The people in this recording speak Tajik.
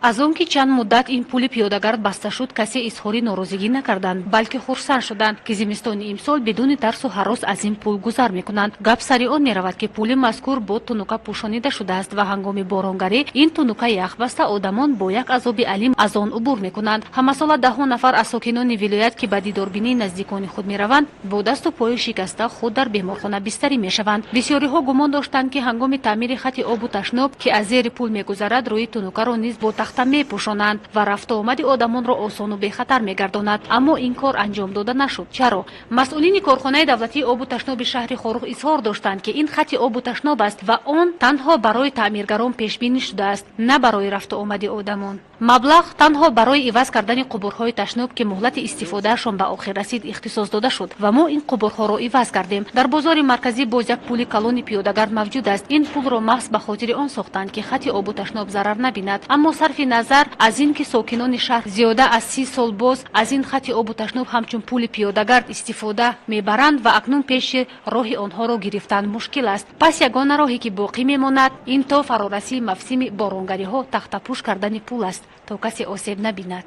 аз он ки чанд муддат ин пули пиёдагард баста шуд, касе изҳори норозигӣ накарданд, балки хурсанд шуданд ки зимистони имсол бидуни тарсу ҳарос аз ин пул гузар мекунанд. Гап сари он меравад ки пули мазкур бо тунука пӯшонида шудааст ва ҳангоми боронгарӣ ин тунука ях баста одамон бо як азоби алим аз он убур мекунанд. ҳамасола даҳҳо нафар аз сокинони вилоят ки ба дидорбинии наздикони худ мераванд, бо дасту пою шикаста худ дар беморхона бистарӣ мешаванд. бисёриҳо гумон доштанд ки ҳангоми таъмири хати обу ташноб ки аз зери пул мегузарад, рӯи тунукаро низ бо тахта мепӯшонанд ва рафту омади одамонро осону бехатар мегардонад. аммо ин кор анҷом дода нашуд. чаро? масъулини корхонаи давлатии обу ташноби шаҳри Хоруг изҳор доштанд ки ин хати обу ташноб аст ва он танҳо барои таъмиргарон пешбинӣ шудааст, на барои рафту омади одамон. маблағ танҳо барои иваз кардани қубурҳои ташноб ки муҳлати истифодаашон ба охир расид ихтисос дода шуд ва мо ин қубурҳоро иваз кардем. дар бозори марказӣ боз як пули калони пиёдагард мавҷуд аст. ин пулро маҳз ба хотири он сохтанд ки хати обу ташноб зарар набинад. аммо сарфи назар аз ин ки сокинони шаҳр зиёда аз 30 сол боз аз ин хати обу ташноб ҳамчун пули пиёдагард истифода мебаранд ва акнун пеши роҳи онҳоро гирифтан мушкил аст. пас ягона роҳе ки боқӣ мемонад ин то фарорасии мавсими боронгариҳо тахтапӯш кардани пул аст то касе осеб набинад.